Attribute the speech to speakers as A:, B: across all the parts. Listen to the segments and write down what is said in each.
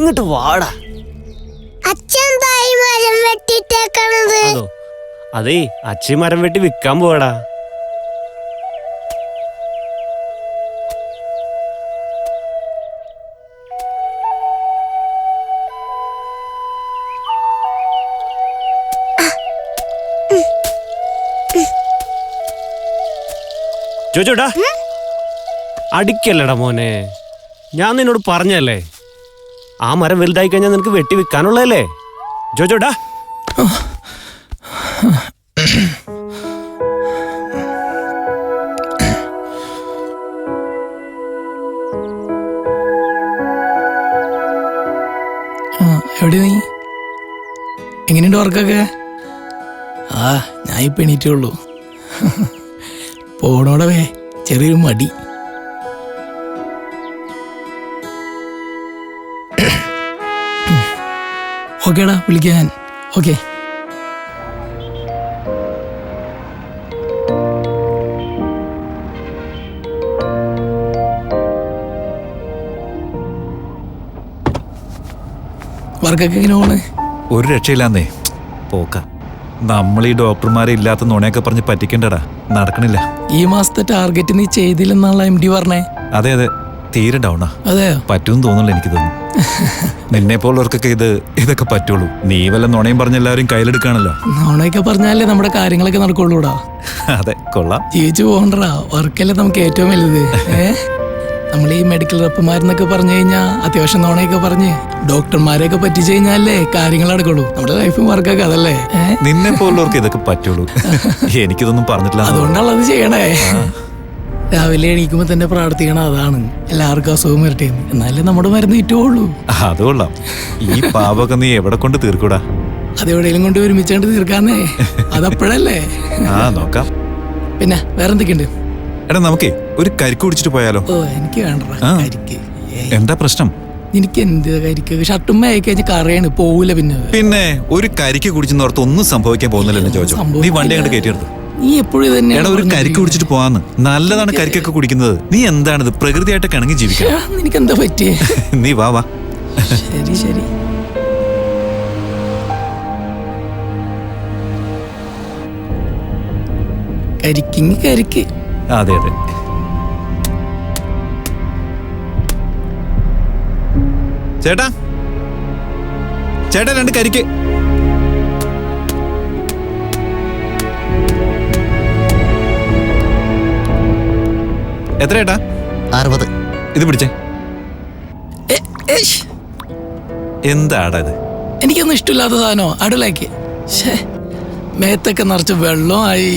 A: ഇങ്ങോട്ട് വാടാ. അതേ അച്ഛൻ മരം വെട്ടി വിൽക്കാൻ പോവാടാ. ചോച്ചോടാ, അടിക്കല്ലടാ മോനെ. ഞാൻ നിന്നോട് പറഞ്ഞല്ലേ, ആ മരം വലുതായി കഴിഞ്ഞാൽ നിനക്ക് വെട്ടി വിൽക്കാനുള്ളതല്ലേ. ചോച്ചോടാ,
B: എവിടെ നീ? എങ്ങനെയുണ്ട് വർക്കൊക്കെ? ഞാൻ ഇപ്പം എണീറ്റേ ഉള്ളൂ. പോണോടവേ ചെറിയൊരു മടി. ഓക്കേടാ, വിളിക്കാൻ. ഓക്കെ. വർക്കൊക്കെ എങ്ങനെ പോണ്?
C: ഒരു രക്ഷയില്ലാന്നേ, പോക്ക. നമ്മൾ ഈ ഡോക്ടർമാരെ ഇല്ലാത്ത നുണയൊക്കെ പറഞ്ഞ് പറ്റിക്കണ്ടടാ, നടക്കണില്ല.
B: ഈ മാസത്തെ ടാർഗറ്റ് നീ ചെയ്തില്ലെന്നുള്ള MD പറഞ്ഞേ.
C: അതെ അതെ, തീരെ ഡൗണാ.
B: അതെയോ?
C: പറ്റുമെന്ന് തോന്നുന്നില്ല എനിക്ക് തോന്നുന്നു. നിന്നെ പോലുള്ളവർക്കൊക്കെ ഇതൊക്കെ പറ്റുള്ളൂ. നീ വല്ല നുണയും പറഞ്ഞ എല്ലാവരും കയ്യിലെടുക്കാണല്ലോ.
B: നുണയൊക്കെ പറഞ്ഞാലേ നമ്മുടെ കാര്യങ്ങളൊക്കെ നടക്കുള്ളൂടാ.
C: അതെ, കൊള്ളാം.
B: ജീവിച്ചു പോകണ്ടടാ, വർക്കല്ലേ നമുക്ക് ഏറ്റവും വലുത്. നമ്മൾ ഈ മെഡിക്കൽ റെപ്പുമാരെന്നൊക്കെ പറഞ്ഞു കഴിഞ്ഞാൽ അത്യാവശ്യം നുണയൊക്കെ പറഞ്ഞ് ഡോക്ടർമാരെയൊക്കെ പറ്റിച്ചു കഴിഞ്ഞാലേ കാര്യങ്ങൾ നടക്കുള്ളൂ. നമ്മുടെ ലൈഫും വർക്കൊക്കെ അതല്ലേ.
C: നിന്നെ പോലുള്ളവർക്ക് ഇതൊക്കെ പറ്റുള്ളൂ. എനിക്കിതൊന്നും പറഞ്ഞിട്ടില്ല.
B: അതുകൊണ്ടാണത് ചെയ്യണേ. രാവിലെ എണീക്കുമ്പോ തന്നെ പ്രാർത്ഥിക്കണം, അതാണ് എല്ലാവർക്കും അസുഖം വരട്ടെ, എന്നാലേ നമ്മുടെ മരുന്ന് കിട്ടുള്ളൂ.
C: അത് കൊള്ളാം. ഈ പാവൊക്കെ നീ എവിടെ കൊണ്ട് തീർക്കൂടാ?
B: അതെവിടെയും കൊണ്ട് ഒരുമിച്ചോണ്ട് തീർക്കാന്നേ, അതപ്പോഴല്ലേ.
C: നോക്കാം.
B: പിന്നെ വേറെന്തൊക്കെയുണ്ട്?
C: എടാ, നമുക്കേ ഒരു കരിക്ക് കുടിച്ചിട്ട് പോയാലോ?
B: എനിക്ക് വേണ്ട കരിക്ക്.
C: എന്താ പ്രശ്നം?
B: എനിക്ക് എന്ത് കരിക്ക്? ഷർട്ടും കഴിഞ്ഞ് കറിയാണ്, പോവില്ല.
C: പിന്നെ ഒരു കരിക്ക് കുടിച്ചെന്നോർത്ത് ഒന്നും സംഭവിക്കാൻ പോകുന്നില്ലെന്ന് ചോദിച്ചോ. നീ വണ്ടി അങ്ങോട്ട് കയറ്റിയെടുത്തു.
B: നീ എപ്പോഴും തന്നെ
C: ഒരു കരിക്ക് കുടിച്ചിട്ട് പോവാന്ന്. നല്ലതാണ് കരിക്കൊക്കെ കുടിക്കുന്നത്. നീ എന്താണിത്, പ്രകൃതിയായിട്ടൊക്കെ ഇണങ്ങി ജീവിക്കണം.
B: നിനക്ക് എന്താ പറ്റിയേ?
C: നീ വാ വാ.
B: ശരി ശരി. കരിക്കിങ് കരിക്ക്.
C: അതെ അതെ. ചേട്ടാ ചേട്ടാ, 2 കരിക്ക്. എത്ര ചേട്ടാ?
D: 60.
C: ഇത് പിടിച്ചേ. എന്താടാ ഇത്?
B: എനിക്കൊന്നും ഇഷ്ടമില്ലാത്ത സാധനോ അടുലാക്കി. മേത്തൊക്കെ നിറച്ച് വെള്ളമായി.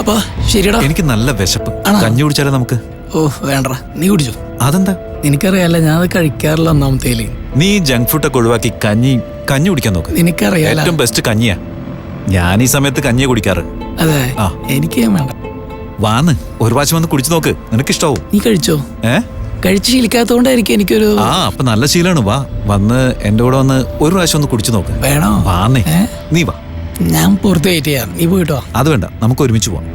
B: അപ്പൊ ശരിടാ,
C: എനിക്ക് നല്ല വിശപ്പ്. കഞ്ഞി കുടിച്ചാലോ നമുക്ക്?
B: വേണ്ട, നീ കുടിച്ചോ.
C: അതെന്താ?
B: നിനക്കറിയാലോ, ഞാൻ അത് കഴിക്കാറില്ല. ഒന്നാമത്തേല്
C: നീ ജങ്ക് ഫുഡൊക്കെ ഒഴിവാക്കി കഞ്ഞി കുടിക്കാൻ നോക്ക്.
B: നിനക്കറിയാലോ,
C: ഏറ്റവും ബെസ്റ്റ് കഞ്ഞിയാ. ഞാൻ ഈ സമയത്ത് കഞ്ഞിയെ കുടിക്കാറ്.
B: അതെ, എനിക്ക് വേണ്ട.
C: വാന്ന് ഒരു പ്രാവശ്യം വന്ന് കുടിച്ചു നോക്ക്, നിനക്കിഷ്ടാവും.
B: നീ കഴിച്ചോ? കഴിച്ച് ശീലിക്കാത്തോണ്ടായിരിക്കും എനിക്കൊരു.
C: അപ്പൊ നല്ല ശീലാണ്. വാ, വന്ന് എന്റെ കൂടെ വന്ന് ഒരു പ്രാവശ്യം ഒന്ന് കുടിച്ചു നോക്ക്.
B: വേണോ?
C: വാന്നേ, നീ വാ.
B: ഞാൻ പുറത്ത് വെയിറ്റ് ചെയ്യാം, നീ പോയിട്ടോ.
C: അത് വേണ്ട, നമുക്ക് ഒരുമിച്ച് പോവാം.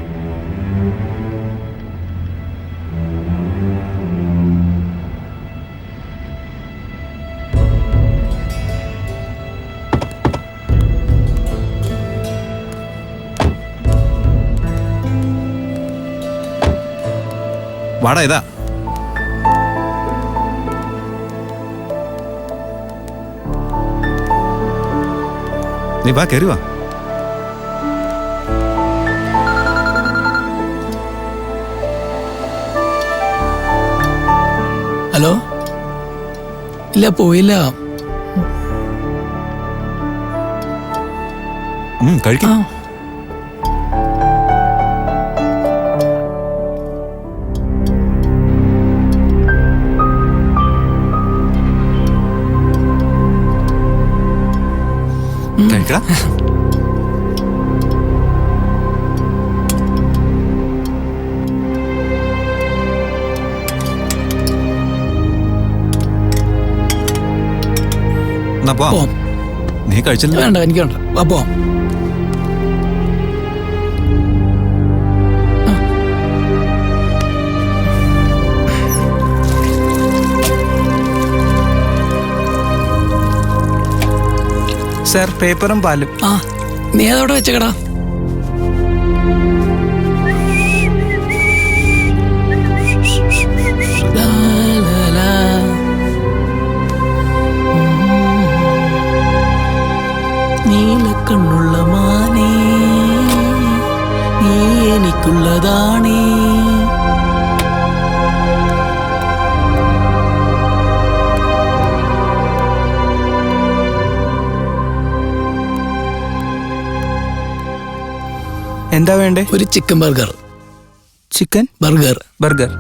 C: വാടാ, ഇതാ. നീ വാ, കയറി വാ.
B: ഹലോ, ഇല്ല പോയില്ല.
C: കഴിക്കാം. കഴിക്കടാ. നീ കഴിച്ചില്ല?
B: വേണ്ട, എനിക്ക് വേണ്ട. വാ പോവാം.
D: സാർ പേപ്പറും പാലും.
B: ആ നീ അതവിടെ വെച്ചേക്കടാ. ലാ, ലാ, ലാ. നീലക്കണ്ണുള്ള മാനേ നീ എനിക്കുള്ളതാണേ.
D: എന്താ വേണ്ടേ?
B: ഒരു chicken burger.
D: Chicken
B: burger.
D: Burger.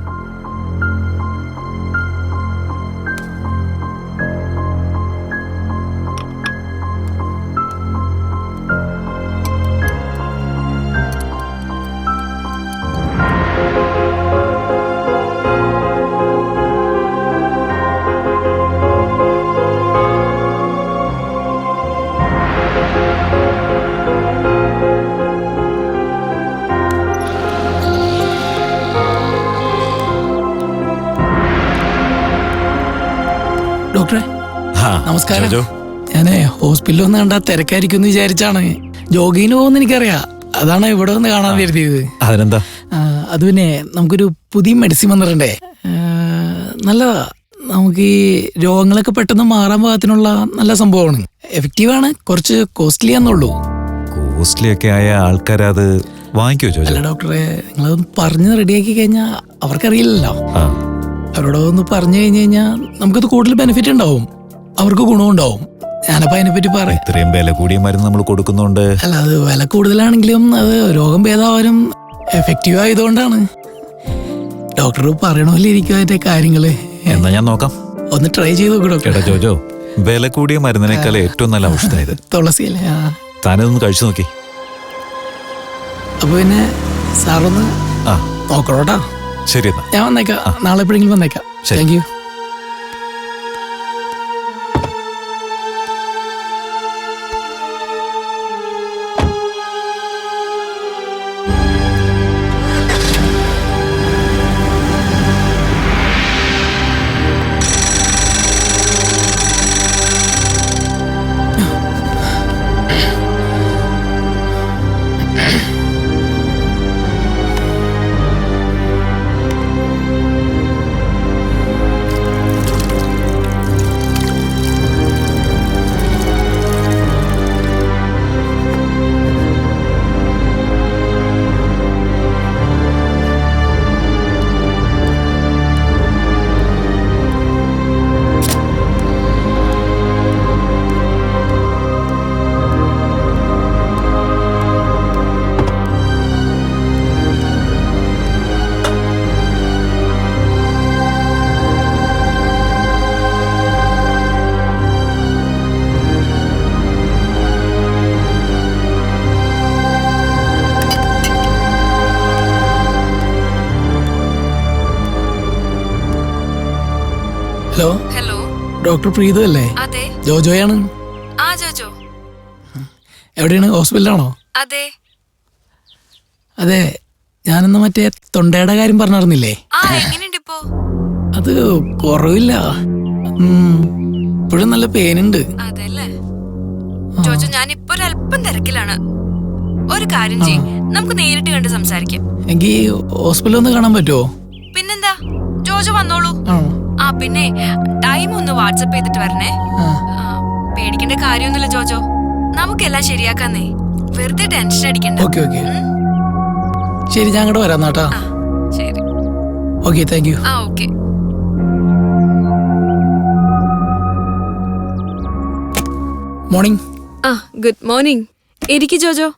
B: ഡോക്ടറെ
C: ആ,
B: നമസ്കാരം.
C: ജോജോ.
B: ഞാനേ ഹോസ്പിറ്റലിൽ ഒന്ന് കണ്ടാ തിരക്കായിരിക്കും എന്ന് വിചാരിച്ചാണ്. ജോഗിന് പോകുന്ന എനിക്കറിയാം, അതാണ് ഇവിടെ ഒന്ന് കാണാൻ കരുതിയത്.
C: അതിനെന്താ?
B: അത് പിന്നെ നമുക്കൊരു പുതിയ മെഡിസിൻ വന്നിട്ടുണ്ടേ. നല്ലതാ. നമുക്ക് ഈ രോഗങ്ങളൊക്കെ പെട്ടെന്ന് മാറാൻ പാകത്തിനുള്ള നല്ല സംഭവമാണ്. എഫക്റ്റീവാണ്. കുറച്ച് കോസ്റ്റ്ലി ആണെന്നുള്ളൂ.
C: കോസ്റ്റ്ലി ഒക്കെ ആയ ആൾക്കാരത് വാങ്ങിക്കോ ജോജോ?
B: അല്ല ഡോക്ടറെ, നിങ്ങളതൊന്ന് പറഞ്ഞ് റെഡിയാക്കി കഴിഞ്ഞാൽ അവർക്കറിയില്ലല്ലോ.
C: ആ,
B: അവരോടൊന്ന് പറഞ്ഞു കഴിഞ്ഞു കഴിഞ്ഞാൽ നമുക്കത് കൂടുതൽ ബെനിഫിറ്റ് ഉണ്ടാവും, അവർക്ക് ഗുണവും ഉണ്ടാവും. ഞാനപ്പോ അതിനെപ്പറ്റി പറയാം.
C: ഇത്രയും വില കൂടിയ മരുന്ന് നമ്മൾ കൊടുക്കുന്നുണ്ട്.
B: അല്ല, അത് വില കൂടുതലാണെങ്കിലും അത് രോഗം ഭേദമാവാനും എഫക്റ്റീവ് ആയതുകൊണ്ടാണ്. ഡോക്ടർ പറയണമല്ലോ ഇരിക്കും അതിന്റെ കാര്യങ്ങള്.
C: എന്നാ ഞാൻ നോക്കാം.
B: ഒന്ന് ട്രൈ ചെയ്ത് നോക്കൂ ഡോക്ടർ.
C: കേട്ടോ ജോജോ, വില കൂടിയ മരുന്നിനേക്കാൾ ഏറ്റവും നല്ല ഔഷധമായത്.
B: തുളസി അല്ലേ?
C: താനതൊന്ന് കഴിച്ചു നോക്കി.
B: അപ്പൊ പിന്നെ സാറൊന്ന്
C: ആ
B: നോക്കണോട്ടാ.
C: ശരി എന്നാ.
B: ഞാൻ വന്നേക്കാം, നാളെ എപ്പോഴെങ്കിലും വന്നേക്കാം.
C: ശരി.
B: Thank you. Hello.
E: Hello,
B: doctor Preethu അല്ലേ?
E: അതെ.
B: ജോജോയാണ്.
E: ആ ജോജോ.
B: എവിടെയാണ്? ഹോസ്പിറ്റലാണോ?
E: അതെ.
B: അതെ, ഞാനിന്ന് മറ്റേ തൊണ്ടയുടെ കാര്യം പറഞ്ഞിരുന്നില്ലേ?
E: ആ, എങ്ങനെയുണ്ട് ഇപ്പോ?
B: അത് കുറവില്ല. ഇപ്പോഴും നല്ല പെയിനുണ്ട്.
E: അതെല്ലേ ജോജോ, ഞാൻ ഇപ്പൊ ഒരല്പം തിരക്കിലാണ്. ഒരു കാര്യം ചെയ്യ്, നമുക്ക് നേരിട്ട് കണ്ട് സംസാരിക്കാം.
B: എനിക്ക് ഹോസ്പിറ്റലിൽ ഒന്ന് കാണാൻ പറ്റുമോ?
E: പിന്നെന്താ, ജോജോ വന്നോളൂ.
B: ആ.
E: ആ പിന്നെ ടൈം ഒന്ന് വാട്സപ്പ് ചെയ്തിട്ട് വരണേ. പേടിക്കേണ്ട കാര്യമൊന്നുമില്ല ജോജോ, നമുക്കെല്ലാം ശരിയാക്കാന്നേ. വെറുതെ ടെൻഷൻ അടിക്കണ്ട.
B: ഓക്കെ ഓക്കെ, ശരി, ഞാൻ അങ്ങോട്ട് വരാം നാട്ടാ.
E: ആ ശരി.
B: Okay, thank you.
E: ആ ഓക്കെ.
B: മോർണിംഗ്.
E: ആ ഗുഡ് മോർണിംഗ്. ഇരിക്ക് ജോജോ.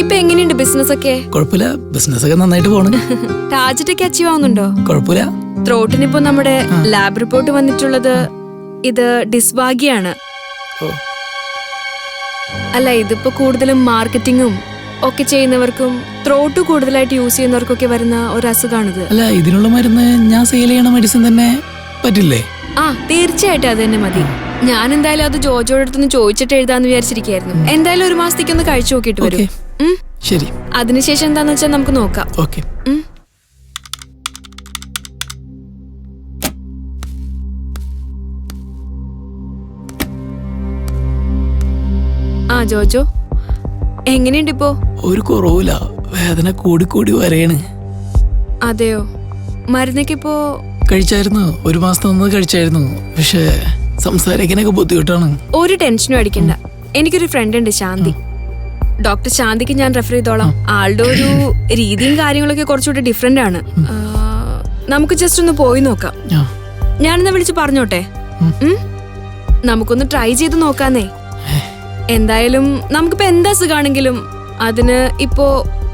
E: ഇപ്പൊ എങ്ങനെയുണ്ട് ബിസിനസ് ഒക്കെ?
B: കുഴപ്പമില്ല, ബിസിനസ് ഒക്കെ നന്നായിട്ട് പോണ്.
E: ടാർഗറ്റ് ഒക്കെ അച്ചീവ് ആവുന്നുണ്ടോ?
B: കുഴപ്പമില്ല.
E: ത്രോട്ടിനിപ്പോ നമ്മുടെ ലാബ് റിപ്പോർട്ട് വന്നിട്ടുള്ളത് ഇത് ഡിസ്വാഗിയാണ്. അല്ല, ഇതിപ്പോ കൂടുതലും മാർക്കറ്റിങ്ങും ഒക്കെ ചെയ്യുന്നവർക്കും ത്രോട്ട് കൂടുതലായിട്ട് യൂസ് ചെയ്യുന്നവർക്കൊക്കെ വരുന്ന ഒരു അസുഖമാണിത്.
B: അല്ല, ഇതിനുള്ള മരുന്ന് ഞാൻ സെയിൽ ചെയ്യണ മെഡിസിൻ തന്നെ പറ്റില്ലേ?
E: ആ തീർച്ചയായിട്ടും അത് തന്നെ മതി. ഞാൻ എന്തായാലും അത് ജോജോയുടെ അടുത്തൊന്ന് ചോദിച്ചിട്ട് എഴുതാന്ന് വിചാരിച്ചിരിക്കായിരുന്നു. എന്തായാലും ഒരു മാസത്തേക്ക് ഒന്ന് കഴിച്ചു നോക്കിയിട്ട് വരും.
B: ശരി.
E: അതിനുശേഷം എന്താന്ന് വെച്ചാൽ നമുക്ക് നോക്കാം.
B: ഓക്കെ.
E: ജോജോ, എങ്ങനെയുണ്ട് ഇപ്പോ?
B: ഒരു കുറവില്ല, വേദന കൂടി കൂടി വരെയാണ്.
E: അതെയോ? മരുന്നൊക്കെ ഇപ്പോ
B: കഴിച്ചായിരുന്നു, 1 മാസത്തെ ഒന്ന് കഴിച്ചായിരുന്നു. പക്ഷെ സംസാരിക്കാനൊക്കെ ബുദ്ധിമുട്ടാണ്.
E: ഒരു ടെൻഷനും അടിക്കണ്ട. എനിക്കൊരു ഫ്രണ്ട് ഉണ്ട്, ശാന്തി. ഡോക്ടർ ശാന്തിക്ക് ഞാൻ റെഫർ ചെയ്തോളാം. ആളുടെ ഒരു രീതിയും കാര്യങ്ങളൊക്കെ കുറച്ചുകൂടി ഡിഫറെന്റ് ആണ്. നമുക്ക് ജസ്റ്റ് ഒന്ന് പോയി നോക്കാം. ഞാനെന്നാ വിളിച്ച് പറഞ്ഞോട്ടെ? നമുക്കൊന്ന് ട്രൈ ചെയ്ത് നോക്കാന്നേ. എന്തായാലും നമുക്കിപ്പോ എന്താ സുഖാണെങ്കിലും അതിന് ഇപ്പോ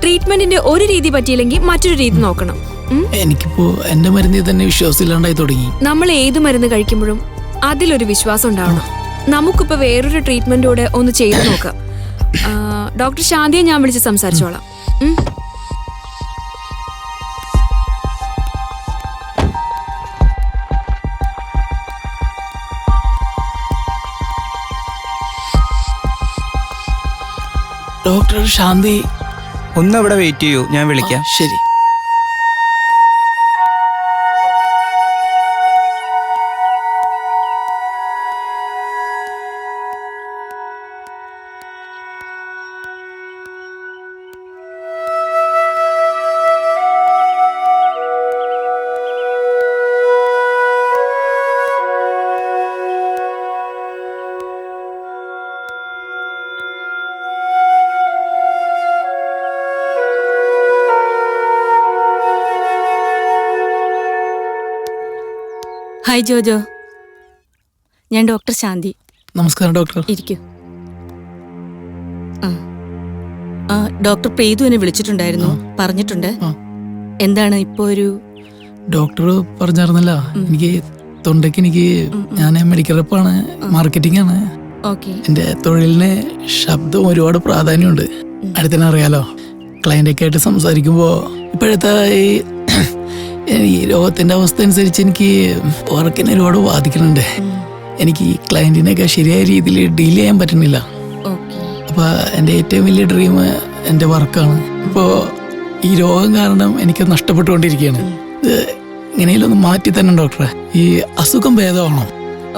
E: ട്രീറ്റ്മെന്റിന്റെ ഒരു രീതി പറ്റിയില്ലെങ്കിൽ മറ്റൊരു രീതി നോക്കണം.
B: എനിക്കിപ്പോ എന്റെ മരുന്നിൽ തന്നെ വിശ്വാസമില്ലാണ്ടായി തുടങ്ങി.
E: നമ്മൾ ഏത് മരുന്ന് കഴിക്കുമ്പോഴും അതിലൊരു വിശ്വാസം ഉണ്ടാവണം. നമുക്കിപ്പോ വേറൊരു ട്രീറ്റ്മെന്റോടെ ഒന്ന് ചെയ്തു നോക്കാം. ഡോക്ടർ ശാന്തിയെ ഞാൻ വിളിച്ച് സംസാരിച്ചോളാം.
B: ഡോക്ടർ ശാന്തി
D: ഒന്ന് അവിടെ വെയിറ്റ് ചെയ്യൂ, ഞാൻ വിളിക്കാം.
B: ശരി.
F: ഹായ് ജോജോ, ഞാൻ ഡോക്ടർ ശാന്തി.
B: നമസ്കാരം ഡോക്ടർ.
F: ഇരിക്കൂ. ഡോക്ടർ പ്രീതു എന്നെ വിളിച്ചിട്ടുണ്ടായിരുന്നു, പറഞ്ഞിട്ടുണ്ട്. എന്താണ് ഇപ്പോ ഒരു
B: ഡോക്ടർ പറഞ്ഞായിരുന്നല്ല, എനിക്ക് തൊണ്ടയ്ക്ക് ഞാൻ മെഡിക്കൽ റെപ്പാണ്, മാർക്കറ്റിംഗ് ആണ്.
F: ഓക്കെ.
B: എന്റെ തൊഴിലിന് ശബ്ദം ഒരുപാട് പ്രാധാന്യമുണ്ട്. അടുത്തന്നെ അറിയാലോ, ക്ലയന്റ് ഒക്കെ ആയിട്ട് സംസാരിക്കുമ്പോ ഇപ്പോഴത്തെ ഈ രോഗത്തിന്റെ അവസ്ഥ അനുസരിച്ച് എനിക്ക് വർക്കിനെ ഒരുപാട് ബാധിക്കുന്നുണ്ട്. എനിക്ക് ഈ ക്ലയന്റിനെയൊക്കെ ശരിയായ രീതിയിൽ ഡീൽ ചെയ്യാൻ പറ്റുന്നില്ല. അപ്പൊ എന്റെ ഏറ്റവും വലിയ ഡ്രീം എന്റെ വർക്കാണ്. ഇപ്പോ ഈ രോഗം കാരണം എനിക്ക് നഷ്ടപ്പെട്ടുകൊണ്ടിരിക്കുകയാണ്. ഇത് ഇങ്ങനെയൊന്ന് മാറ്റി തന്നെ ഡോക്ടറെ, ഈ അസുഖം ഭേദമാണോ?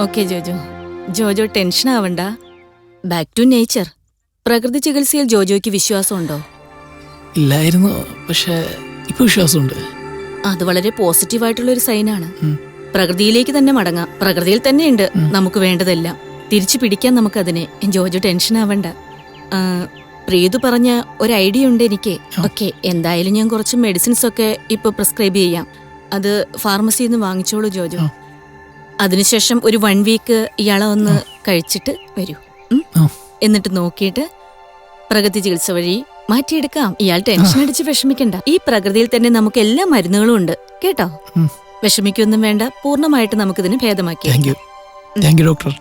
F: ഓക്കെ ജോജോ, ജോജോ ടെൻഷൻ ആവണ്ട. Back to nature. പ്രകൃതി ചികിത്സയിൽ ജോജോയ്ക്ക് വിശ്വാസമുണ്ടോ?
B: ഇല്ലായിരുന്നു, പക്ഷെ ഇപ്പൊ വിശ്വാസമുണ്ട്.
F: അത് വളരെ പോസിറ്റീവായിട്ടുള്ള ഒരു സൈനാണ്. പ്രകൃതിയിലേക്ക് തന്നെ മടങ്ങാം. പ്രകൃതിയിൽ തന്നെയുണ്ട് നമുക്ക് വേണ്ടതെല്ലാം. തിരിച്ചു പിടിക്കാൻ നമുക്കതിനെ. ജോജോ ടെൻഷൻ ആവണ്ട. പ്രീതു പറഞ്ഞ ഒരു ഐഡിയ ഉണ്ട് എനിക്ക്. ഓക്കെ, എന്തായാലും ഞാൻ കുറച്ച് മെഡിസിൻസ് ഒക്കെ ഇപ്പൊ പ്രിസ്ക്രൈബ് ചെയ്യാം. അത് ഫാർമസിയിൽ നിന്ന് വാങ്ങിച്ചോളൂ ജോജോ. അതിനുശേഷം ഒരു 1 വീക്ക് ഇയാളെ ഒന്ന് കഴിച്ചിട്ട് വരൂ. എന്നിട്ട് നോക്കിയിട്ട് പ്രകൃതി ചികിത്സ വഴി മാറ്റിയെടുക്കാം. ഇയാൾ ടെൻഷൻ അടിച്ച് വിഷമിക്കണ്ട. ഈ പ്രകൃതിയിൽ തന്നെ നമുക്ക് എല്ലാ മരുന്നുകളും ഉണ്ട് കേട്ടോ. വിഷമിക്കൊന്നും വേണ്ട. പൂർണ്ണമായിട്ട് നമുക്കിതിന് ഭേദമാക്കി.
B: Thank you doctor.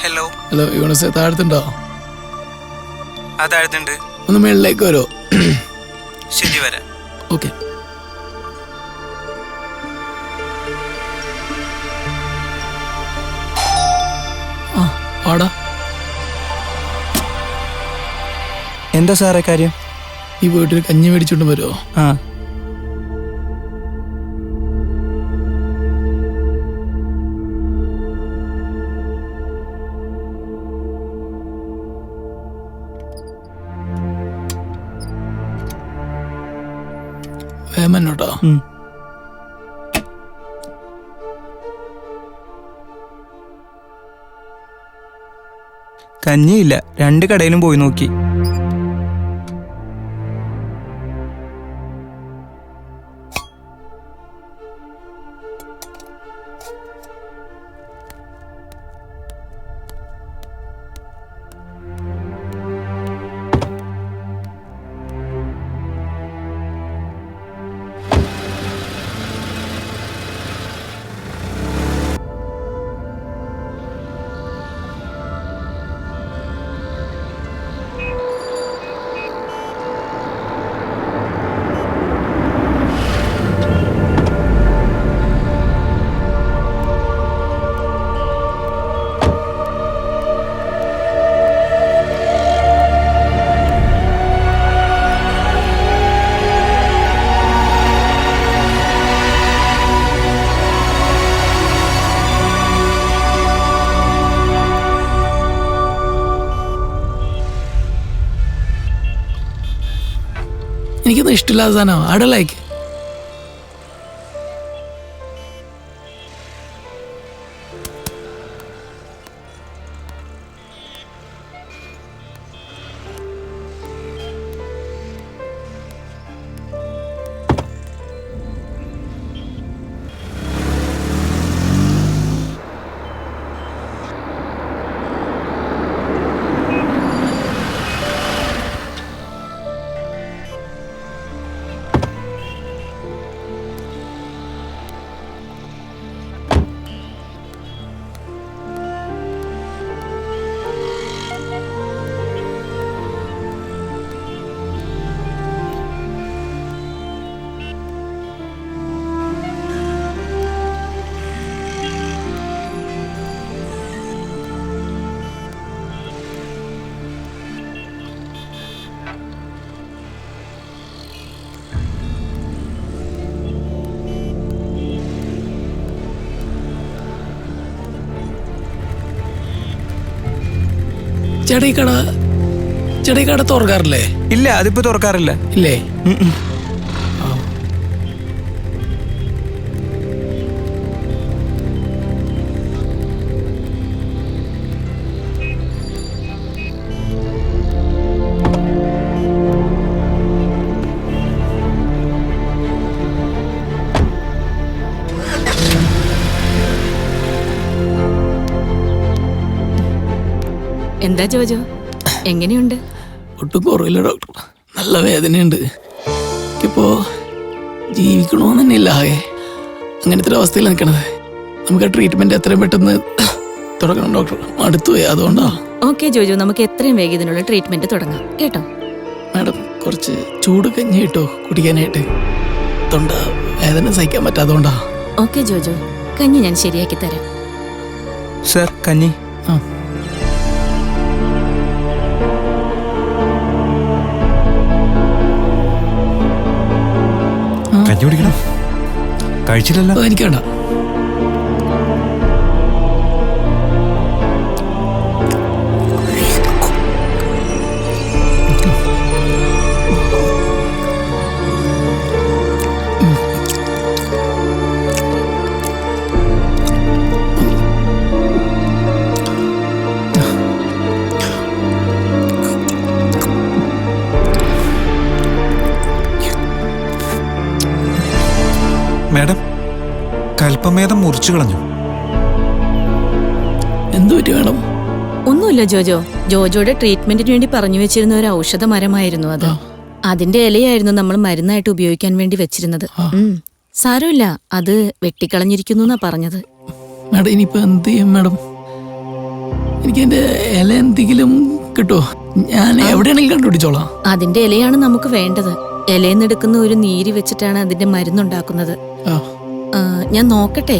D: Hello.
B: Hello, യൂണിസെ താഴത്തുണ്ടോ?
D: അതാഴത്തുണ്ട്.
B: ഒന്ന് മേളിലേക്ക് വരോ?
D: ശരി, വരാം.
B: ഓക്കെ. ആടാ.
D: എന്താ സാറേ കാര്യം?
B: ഈ വീട്ടിൽ കഞ്ഞി മേടിച്ചോണ്ട് വരുമോ?
D: ആ,
B: വേമന്നോട്ടോ.
D: കഞ്ഞിയില്ല, 2 കടയിലും പോയി നോക്കി.
B: എനിക്കൊന്നും ഇഷ്ടമില്ലാത്ത സാധനം. I don't like. ചേട്ടാ ഈ കട തുറക്കാറില്ലേ?
D: ഇല്ല, അതിപ്പോ തുറക്കാറില്ല.
B: ഇല്ലേ?
F: എന്താ ജോജോ, എങ്ങനെയുണ്ട്?
B: ഒട്ടും കുറവില്ല ഡോക്ടർ. നല്ല വേദനയുണ്ട്. എനിക്കിപ്പോ ജീവിക്കണമെന്ന് തന്നെ ഇല്ല. ആകെ അങ്ങനത്തെ ഒരു അവസ്ഥയിൽ നിൽക്കണത്. നമുക്ക് ആ ട്രീറ്റ്മെന്റ് എത്രയും പെട്ടെന്ന് തുടങ്ങണം ഡോക്ടർ. മടുത്തുപോയി, അതുകൊണ്ടാ.
F: ഓക്കെ ജോജോ, നമുക്ക് എത്രയും വേഗം ഇതിനുള്ള ട്രീറ്റ്മെന്റ് തുടങ്ങാം കേട്ടോ.
B: മാഡം കുറച്ച് ചൂട് കഞ്ഞി കിട്ടോ കുടിക്കാനായിട്ട്? തൊണ്ട വേദന സഹിക്കാൻ പറ്റാത്തതുകൊണ്ടാ.
F: ഓക്കെ ജോജോ, കഞ്ഞി ഞാൻ ശരിയാക്കി തരാം.
D: സർ, കഞ്ഞി.
B: ആ
C: കഞ്ഞി കുടിക്കണം. കഴിച്ചില്ലല്ലോ.
B: എനിക്ക് വേണ്ട.
C: മാഡം, കൽപ്പമേധം മുറിച്ചു കളഞ്ഞു.
B: എന്തു പറ്റി മാഡം?
F: ഒന്നുമില്ല ജോജോ, ജോജോയുടെ ട്രീറ്റ്മെന്റിന് വേണ്ടി പറഞ്ഞു വെച്ചിരുന്ന ഒരു ഔഷധ മരമായിരുന്നു അത്. അതിന്റെ ഇലയായിരുന്നു നമ്മൾ മരുന്നായിട്ട് ഉപയോഗിക്കാൻ വേണ്ടി വെച്ചിരുന്നത്. സാരമില്ല, അത് വെട്ടിക്കളഞ്ഞിരിക്കുന്നു എന്നാ പറഞ്ഞത്.
B: മാഡം ഇനിയിപ്പോ എന്ത് ചെയ്യും മാഡം? എനിക്ക് എന്റെ ഇല എന്തെങ്കിലും കിട്ടുമോ? ഞാൻ എവിടെയാണെങ്കിലും കണ്ടുപിടിച്ചോളാം.
F: അതിന്റെ ഇലയാണ് നമുക്ക് വേണ്ടത്. ഇലയെന്നെടുക്കുന്ന ഒരു നീര് വെച്ചിട്ടാണ് അതിന്റെ മരുന്നുണ്ടാക്കുന്നത്. ഞാൻ നോക്കട്ടെ,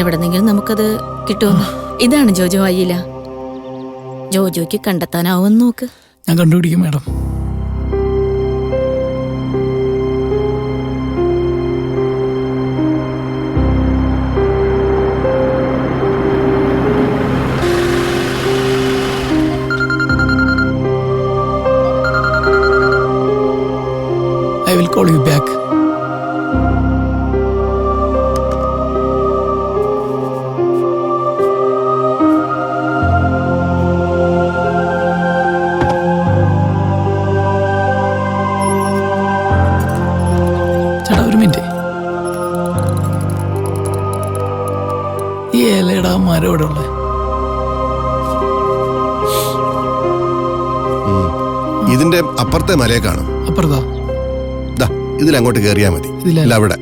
F: എവിടെന്നെങ്കിലും നമുക്കത് കിട്ടുമെന്ന്. ഇതാണ് ജോജോ ആയില്ല. ജോജോയ്ക്ക് കണ്ടെത്താനാവുമെന്ന് നോക്ക്.
B: ഞാൻ കണ്ടുപിടിക്കും madam. I will call you back. ചേട്ടാ ഒരു മിനിറ്റ്. ഈ ഇലയുടെ മരം എവിടെ ഉള്ളത്?
G: ഇതിന്റെ അപ്പുറത്തെ മലയെ കാണും.
B: അപ്പുറത്താ?
G: ഇതിലങ്ങോട്ട് കയറിയാ മതി.
B: ഇതിലല്ല.
G: അവിടെ